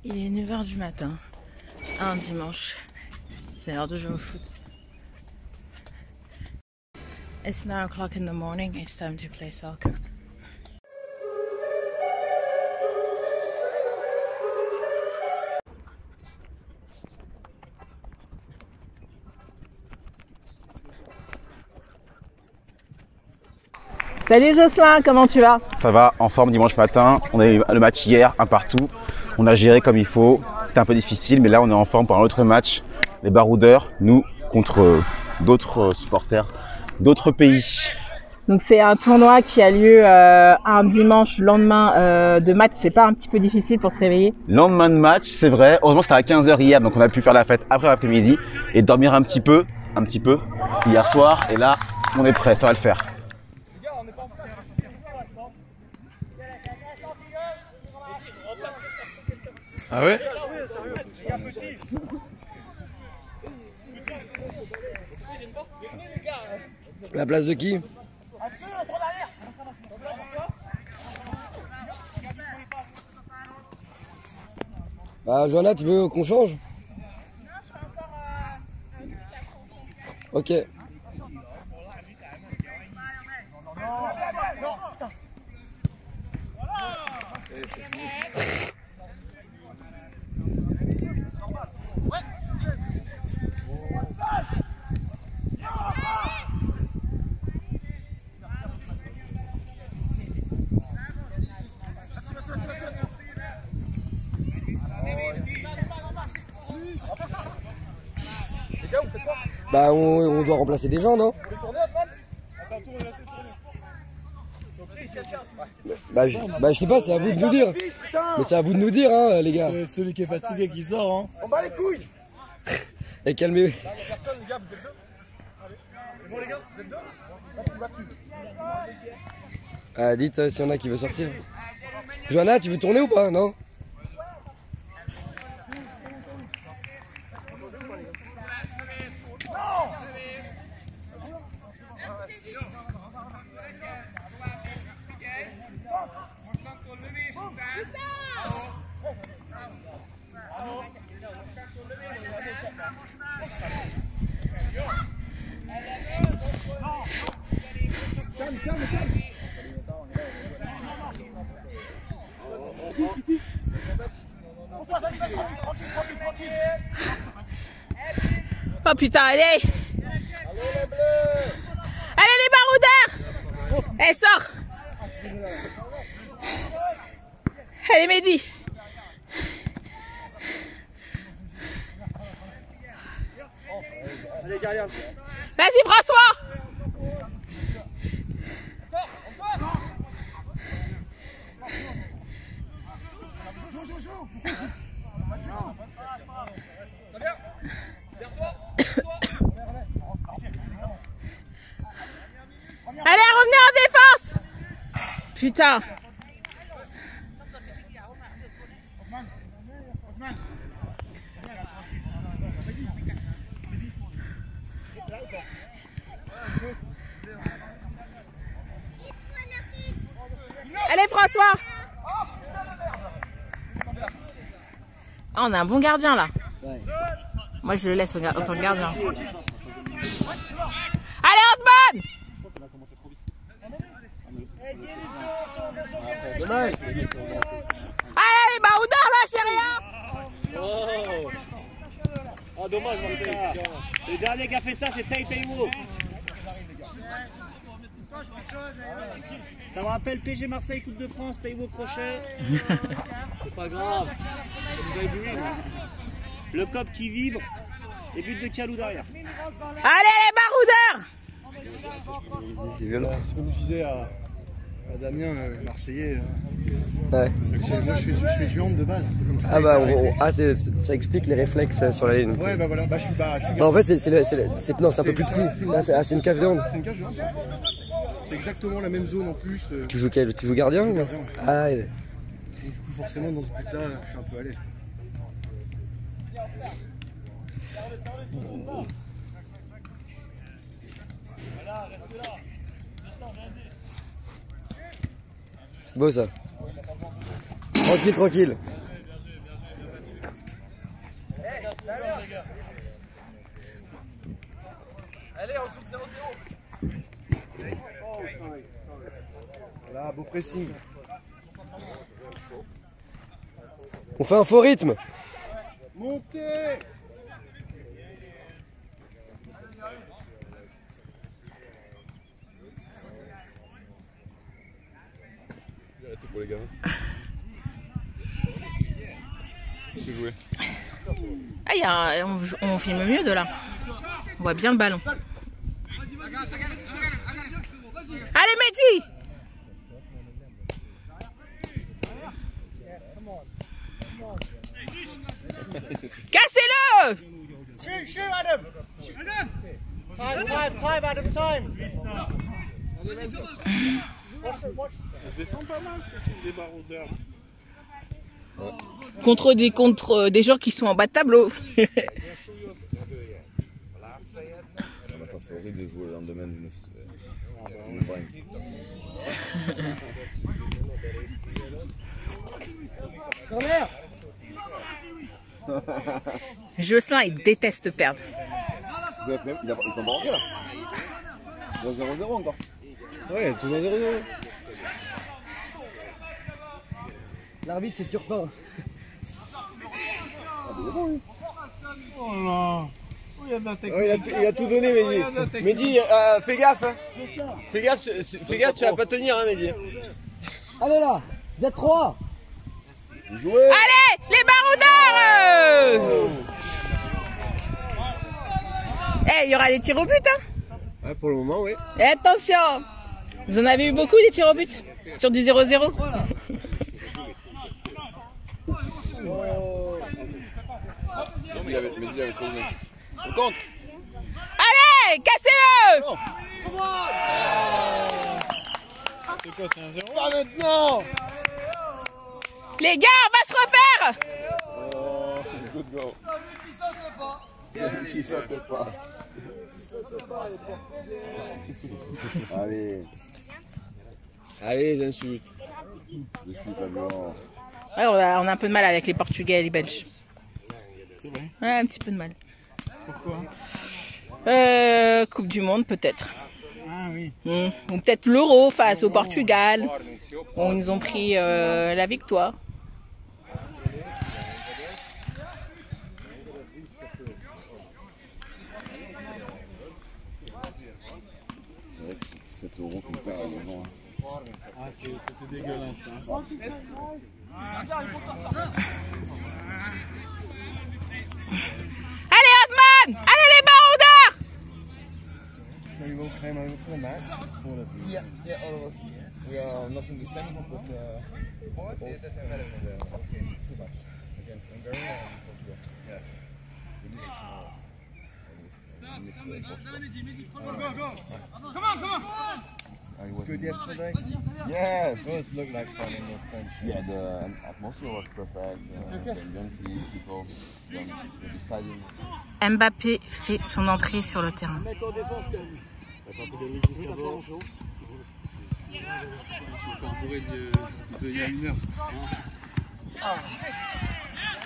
Il est 9 h du matin, un dimanche. C'est l'heure de jouer au foot. It's 9 o'clock in the morning, it's time to play soccer. Salut Jocelyn, comment tu vas? Ça va, en forme dimanche matin. On a eu le match hier, un partout. On a géré comme il faut. C'était un peu difficile, mais là on est en forme pour un autre match. Les Baroudeurs, nous, contre d'autres supporters d'autres pays. Donc c'est un tournoi qui a lieu un dimanche lendemain de match. C'est pas un petit peu difficile pour se réveiller? Lendemain de match, c'est vrai. Heureusement c'était à 15 h hier, donc on a pu faire la fête après l'après-midi et dormir un petit peu hier soir. Et là, on est prêt, ça va le faire. Ah ouais? La place de qui? Bah Johanna, tu veux qu'on change? Ok. Bah on doit remplacer des gens, non? Bah je sais pas, c'est à vous de nous dire. Mais c'est à vous de nous dire, hein, les gars. C'est celui qui est fatigué qui sort, hein. On bat les couilles. Et calmez-vous. Il n'y a personne, les gars, vous êtes deux. Allez. Bon les gars, vous êtes deux. Là, tu vas dessus. Dites s'il y en a qui veut sortir. Johanna, tu veux tourner ou pas? Non? Oh putain, allez! Allez les baroudeurs! Elle sort! Allez Mehdi! Vas-y, François! Allez, revenez en défense! Putain! Allez François! Ah, on a un bon gardien là. Ouais. Moi je le laisse en tant que gardien. Allez Osman! Allez les baroudeurs là, c'est rien! Oh. Ah dommage Marseille. Le dernier qui a fait ça c'est Taïwo. Ça me rappelle PG Marseille Coupe de France, Taïwo crochet. C'est pas grave. Vous avez vu, le cop qui vibre et but de Kalou derrière. Allez les baroudeurs! C'est violent. Ce qu'on nous disait à Damien, Marseillais. Ouais. Moi je suis tuante de base. Ah bah ça explique les réflexes sur la ligne. Ouais bah voilà, je suis bah, en fait c'est un peu plus petit. C'est une cage de hand. C'est une cage de hand. C'est exactement la même zone en plus. Tu joues gardien ou... Gardien, ouais. Ah ouais. Donc, du coup forcément dans ce but là je suis un peu à l'aise. C'est beau ça. Tranquille, tranquille. Là, beau pressing. On fait un faux rythme. Montez. Arrêtez pour les gamins. C'est joué. Ah, on filme mieux de là. On voit bien le ballon. Allez, Mehdi! Cassez-le! Shoot, Adam! Time, Adam, time! Ils se défendent pas mal, ces trucs des baroudeurs. Contre des gens qui sont en bas de tableau. Attends, c'est horrible de jouer le lendemain d'une Jocelyn, il déteste perdre. Ils sont pas rentrés là. Ils ont 0-0 encore. Ouais, tout à 0-0. L'arbitre, c'est Turpin. Oh là! Oh, il y a de la technique. Ouais, il a tout donné, Mehdi. Mehdi, fais gaffe. Hein. Fais gaffe, tu vas pas tenir, hein, Mehdi. Allez là, vous êtes 3. Allez, les baroudeurs! Eh, il y aura des tirs au but, hein? Ouais, pour le moment, oui. Et attention! Vous en avez eu beaucoup des tirs au but? Sur du 0-0? Mehdi avait trop donné. On compte. Allez, cassez-le! C'est quoi, c'est un 0? Pas maintenant. Les gars, on va se refaire! Good go. Qui saute pas. Allez. Allez, les insultes. Je suis pas violent. Ouais, on a un peu de mal avec les Portugais et les Belges. C'est vrai? Ouais, un petit peu de mal. Pourquoi? Coupe du Monde, peut-être. Ah oui. Ou peut-être l'Euro face au Portugal. Où ils ont pris la victoire. C'est vrai que 7 € qu'on perd à l'avant. Ah, c'était dégueulasse. Hein. Allez, Osman! Allez, les baroudeurs! So you all came over for the match? All of you? Yeah, all of us. We are not in the same group, but against Hungary and Portugal. Yeah. We did it tomorrow. We missed Portugal. Good yesterday? Yeah, Does look like fun in your French. yeah, the atmosphere was perfect. The young city people, the stadium. Mbappé fait son entrée sur le terrain. Tu veux carburer de il y a 1 heure.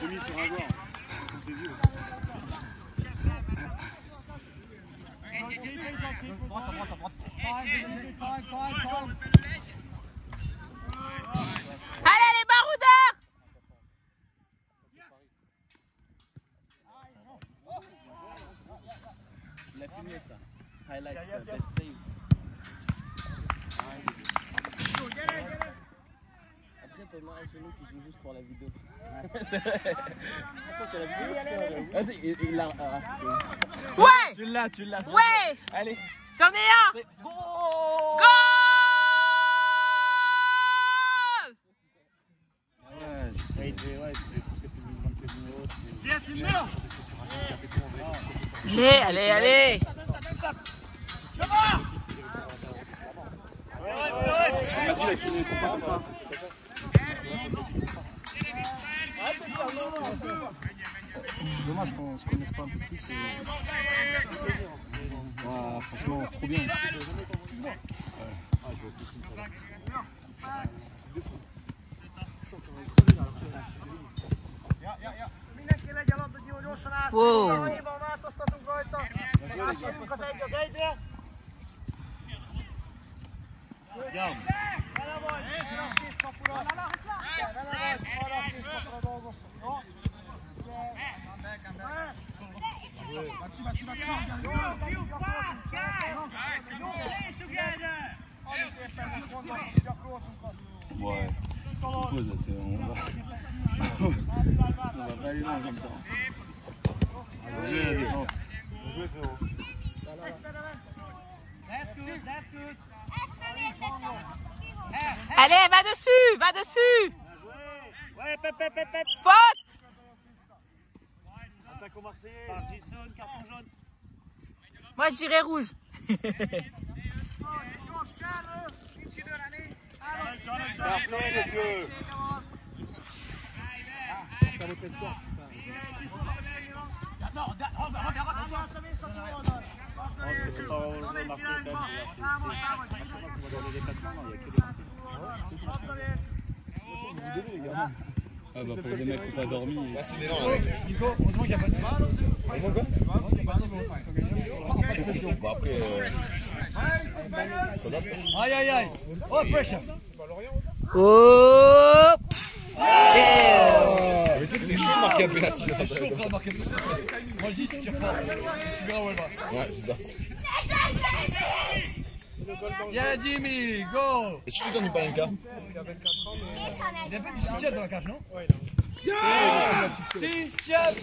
J'ai mis sur un joueur. C'est vieux. Allez, les baroudeurs! Il a filmé ça. Highlights, best saves. Après, t'as un Angelo qui joue juste pour la vidéo. C'est ça, tu as la vidéo? Vas-y, il l'a. Ouais! Tu l'as. Ouais! Allez. J'en ai un! Go! Goal! Allez! Dommage qu'on se connaisse pas un peu plus. Franchement, c'est trop bien. Wow! Annyiban változtatunk rajta. Átmegyünk az 1-1-re. Ouais, pause, on va pas aller loin comme ça. Jouer la défense. Allez, va dessus, va dessus. Ouais, pep. Faute. Attaque au Marseillais. Par Jason, carton jaune. Moi, je dirais rouge. Carton, monsieur. Ah bah pour des mecs qui n'ont pas dormi. Ah, c'est des lents, là, mec. Nico, heureusement qu'il n'y a pas de mal. Heureusement quoi? Bon, après, ça date. Aïe. Oh, pressure. Oh. Mais tu sais que c'est chaud de marquer un penalty. C'est chaud, frère, de marquer ce step. Moi, je dis, tu tires fort. Tu verras où elle va. Ouais, c'est ça. Yeah, Jimmy, go. Et si tu donnes une palenka? Il y a pas du sit-up dans la cage, non? Ouais. Sit-up.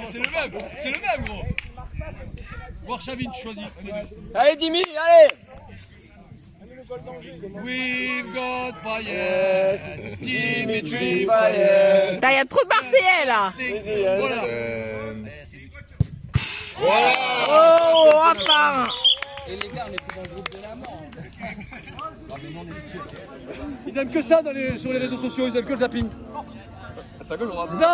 C'est le même, gros. Warshavin, tu choisis. Allez, Jimmy, allez. We've got Payet, Dimitri Payet. Il y a trop de Marseillais là. Voilà. Oh, enfin. Et les gars, on était dans le groupe de la mort. Ils aiment que ça sur les réseaux sociaux, ils aiment que le zapping. C'est à gauche, on rentre. Les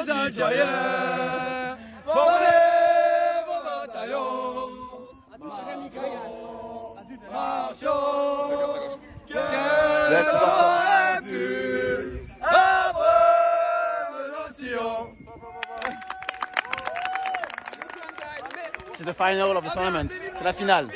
Algériens, formez vos bataillons. Marchons, quelle aurait pu avoir C'est the final of the tournament. C'est la finale.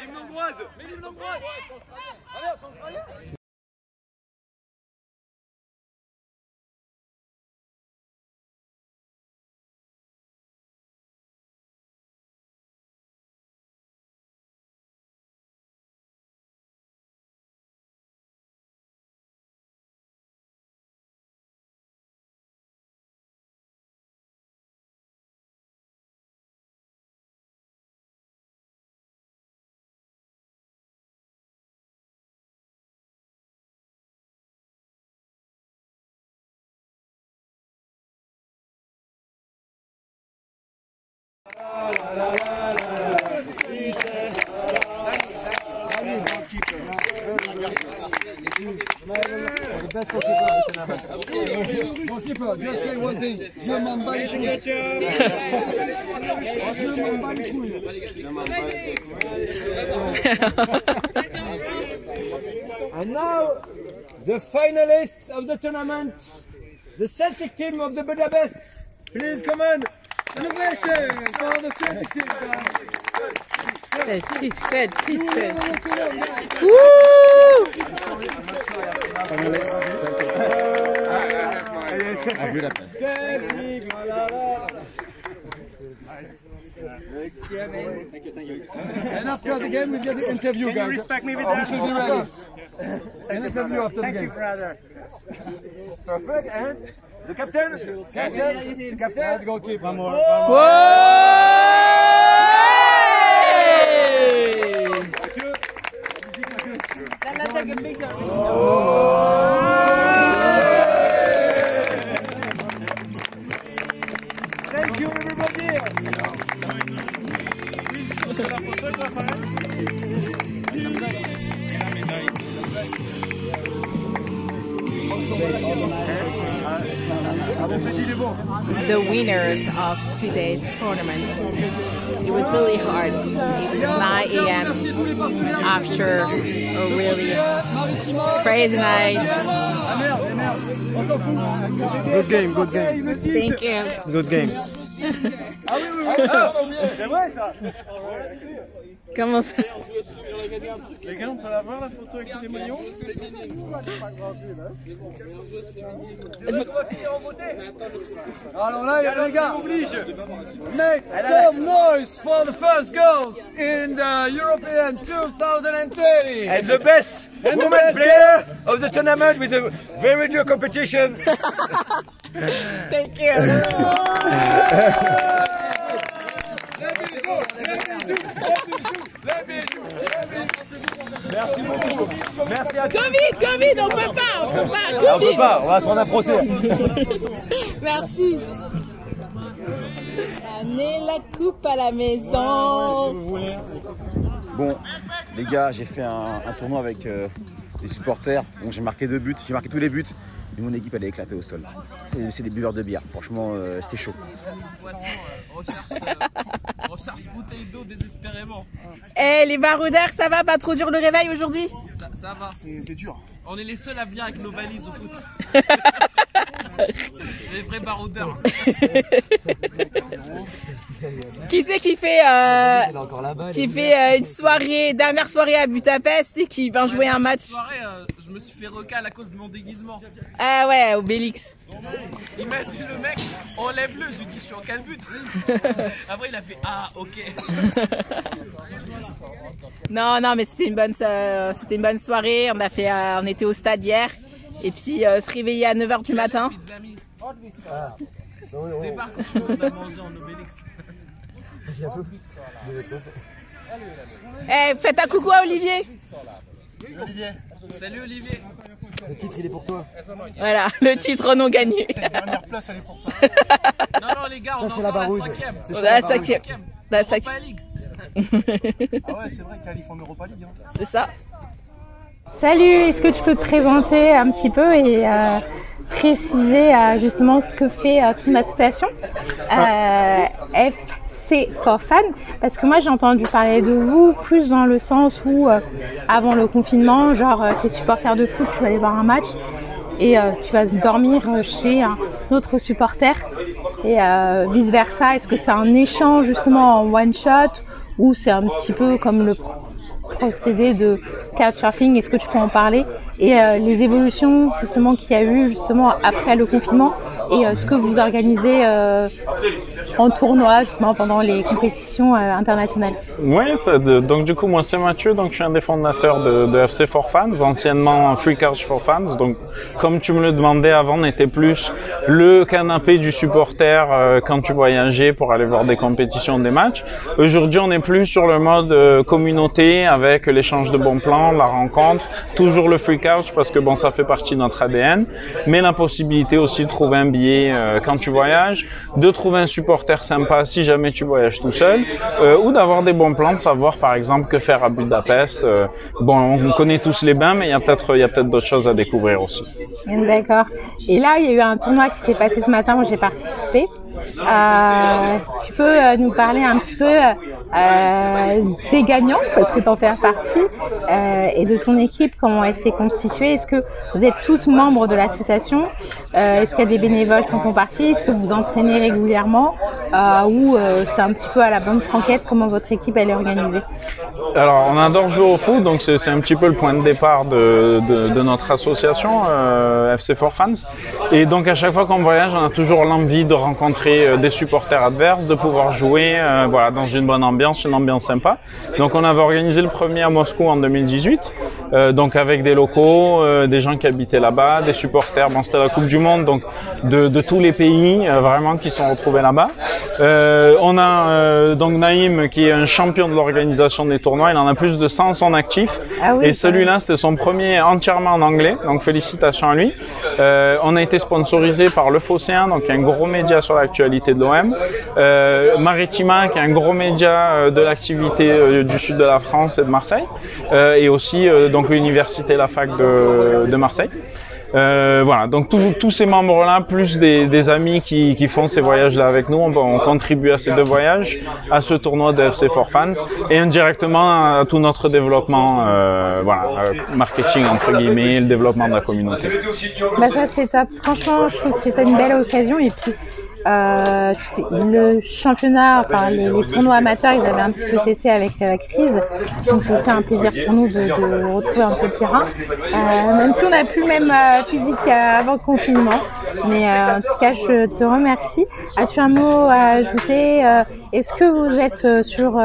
Goalkeeper, just say one thing. Je m'en bats les couilles. Je m'en bats les couilles. And now, the finalists of the tournament, the Celtic team of the Budapest. Please come on. Celebration for the Celtic team, guys. Celtic. Celtic, And after the game, we'll get the interview, guys. Respect me with We should be ready. An interview after the Thank you, game. brother. Perfect, and the captain. The captain, goalkeeper. Thank you, everybody. The winners of today's tournament. It was really hard. It was a.m. after a really crazy night. Good game, good game. Thank you. Good game. C'est vrai ça. Comment ça? Les gars, on peut la voir la photo avec tous les maillots? Alors là, les gars, make some noise for the first girls in the European 2020. And the best women player of the tournament with a very dure competition. Thank you. Merci beaucoup. Merci à tous. Covid, on peut pas, On peut pas, on va se rendre un procès. Merci. Amenez la coupe à la maison. Bon, les gars, j'ai fait un tournoi avec des supporters. Bon, j'ai marqué 2 buts, j'ai marqué tous les buts. Mais mon équipe, elle est éclatée au sol. C'est des buveurs de bière. Franchement, c'était chaud. On cherche bouteille d'eau désespérément. Eh, les baroudeurs, ça va? Pas trop dur le réveil aujourd'hui? Ça va. C'est dur. On est les seuls à venir avec nos valises au foot. Les vrais baroudeurs. Qui c'est qui fait une soirée, dernière soirée à Budapest et qui va jouer un match? Soirée, je me suis fait recal à cause de mon déguisement. Ah ouais, Obélix. Il m'a dit le mec, enlève-le. Je lui ai dit, je suis en quel but? Après il a fait, ah ok. Non, mais c'était une bonne soirée. On était au stade hier et puis se réveiller à 9h du matin. C'était pas quand on a mangé en Obélix. Eh, faites un coucou à Olivier. Olivier, Salut Olivier. le titre il est pour toi. Voilà, le titre non gagné. La dernière place elle est pour toi. Non les gars, on est c'est la encore baroude. la 5e. C'est La ça, la cinquième. La Europa cinquième. League. Ah ouais, c'est vrai, qualif en Europa League. Hein. C'est ça. Salut, est-ce que tu peux te présenter un petit peu et préciser justement ce que fait ton association FC for Fun? Parce que moi j'ai entendu parler de vous plus dans le sens où avant le confinement, genre t'es supporter de foot, tu vas aller voir un match et tu vas dormir chez un autre supporter et vice versa. Est-ce que c'est un échange justement en one shot ou c'est un petit peu comme le procédé de couchsurfing? Est-ce que tu peux en parler et les évolutions justement qu'il y a eu justement après le confinement et ce que vous organisez en tournoi justement pendant les compétitions internationales? Oui, donc du coup moi c'est Mathieu, donc je suis un des fondateurs de FC for Fans, anciennement Free Couch for Fans. Donc comme tu me le demandais avant, on était plus le canapé du supporter quand tu voyageais pour aller voir des compétitions, des matchs. Aujourd'hui on est plus sur le mode communauté avec l'échange de bons plans, la rencontre, toujours le free couch parce que bon ça fait partie de notre ADN, mais la possibilité aussi de trouver un billet quand tu voyages, de trouver un supporter sympa si jamais tu voyages tout seul, ou d'avoir des bons plans, de savoir par exemple que faire à Budapest. Bon, on connaît tous les bains, mais il y a peut-être d'autres choses à découvrir aussi. D'accord. Et là, il y a eu un tournoi qui s'est passé ce matin où j'ai participé. Tu peux nous parler un petit peu des gagnants, parce que tu en fais partie, et de ton équipe, comment elle s'est constituée? Est-ce que vous êtes tous membres de l'association? Est-ce qu'il y a des bénévoles qui en font partie? Est-ce que vous entraînez régulièrement? Ou c'est un petit peu à la bonne franquette? Comment votre équipe elle est organisée? Alors, on adore jouer au foot, donc c'est un petit peu le point de départ de notre association FC for Fans. Et donc à chaque fois qu'on voyage, on a toujours l'envie de rencontrer des supporters adverses, de pouvoir jouer voilà, dans une bonne ambiance, une ambiance sympa. Donc on avait organisé le premier à Moscou en 2018, donc avec des locaux, des gens qui habitaient là-bas, des supporters. Bon, c'était la Coupe du Monde, donc de tous les pays vraiment qui sont retrouvés là-bas. On a donc Naïm qui est un champion de l'organisation des tournois, il en a plus de 100 en son actif. Ah oui, et celui-là c'était son premier entièrement en anglais, donc félicitations à lui. On a été sponsorisé par Le Phocéen, donc un gros média sur l'actualité de l'OM, Maritima qui est un gros média de l'activité du sud de la France et de Marseille, et aussi donc l'université La Fac de Marseille. Voilà, donc tous ces membres-là, plus des amis qui font ces voyages-là avec nous, on contribue à ces 2 voyages, à ce tournoi de FC for Fans et indirectement à tout notre développement, marketing entre guillemets, le développement de la communauté. Bah ça c'est top, franchement je trouve que c'est une belle occasion et puis tu sais, le championnat, enfin les tournois amateurs, ils avaient un petit peu cessé avec la crise, donc c'est aussi un plaisir pour nous de retrouver un peu de terrain, même si on n'a plus le même physique qu'avant le confinement, mais en tout cas je te remercie. As-tu un mot à ajouter? Est-ce que vous êtes sur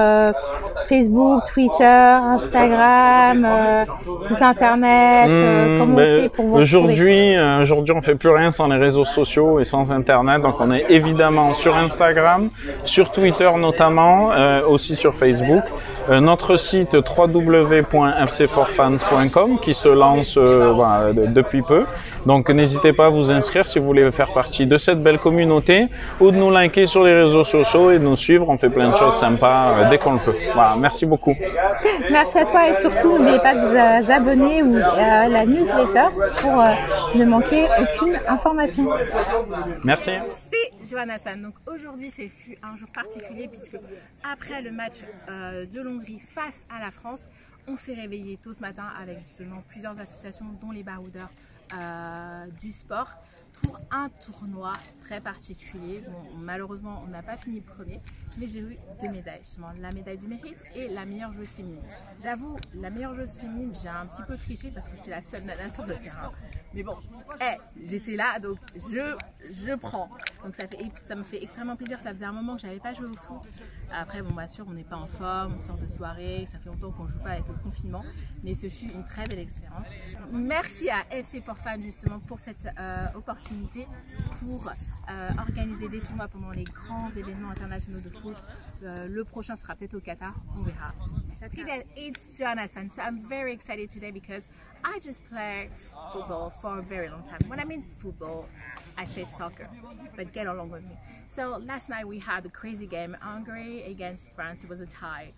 Facebook, Twitter, Instagram, site internet, comment on fait pour vous Aujourd'hui on fait plus rien sans les réseaux sociaux et sans internet, donc on est évidemment sur Instagram, sur Twitter notamment, aussi sur Facebook. Notre site www.fcforfans.com qui se lance depuis peu. Donc n'hésitez pas à vous inscrire si vous voulez faire partie de cette belle communauté ou de nous liker sur les réseaux sociaux et de nous suivre. On fait plein de choses sympas dès qu'on le peut. Voilà, merci beaucoup. Merci à toi et surtout n'oubliez pas de vous abonner ou à la newsletter pour ne manquer aucune information. Merci. C'est Johanna Swan. Donc aujourd'hui c'est un jour particulier puisque après le match de l'Hongrie face à la France, on s'est réveillé tôt ce matin avec justement plusieurs associations dont les baroudeurs du sport pour un tournoi très particulier. Bon, malheureusement on n'a pas fini premier, mais j'ai eu 2 médailles, justement la médaille du mérite et la meilleure joueuse féminine. J'avoue, la meilleure joueuse féminine, j'ai un petit peu triché parce que j'étais la seule nana sur le terrain, mais bon, j'étais là donc je prends. Donc ça me fait extrêmement plaisir. Ça faisait un moment que j'avais pas joué au foot. Après bon, bien sûr on n'est pas en forme, on sort de soirée, ça fait longtemps qu'on joue pas avec le confinement, mais ce fut une très belle expérience. Merci à FC for Fans justement pour cette opportunité pour organiser des tournois pendant les grands événements internationaux de foot. Le prochain sera peut-être au Qatar, on verra. It's Johanna Swan, so I'm very excited today because I just played football for a very long time. When I mean football, I say soccer, but get along with me. So last night we had a crazy game, Hungary against France. It was a tie.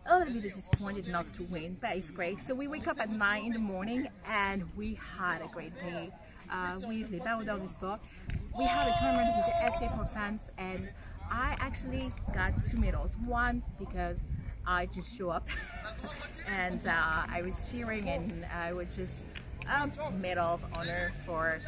A little bit disappointed not to win, but it's great. So we wake up at 9 in the morning and we had a great day with les baroudeurs du sport. We had a tournament with the FC for Fans and I actually got 2 medals. One because I just show up and I was cheering and I was just medal of honor for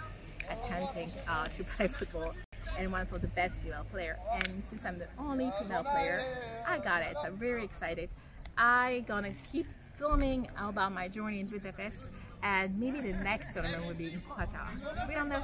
attempting to play football, and one for the best female player. And since I'm the only female player, I got it. So I'm very excited. I'm gonna keep filming about my journey in Budapest, and maybe the next tournament will be in Qatar. We don't know.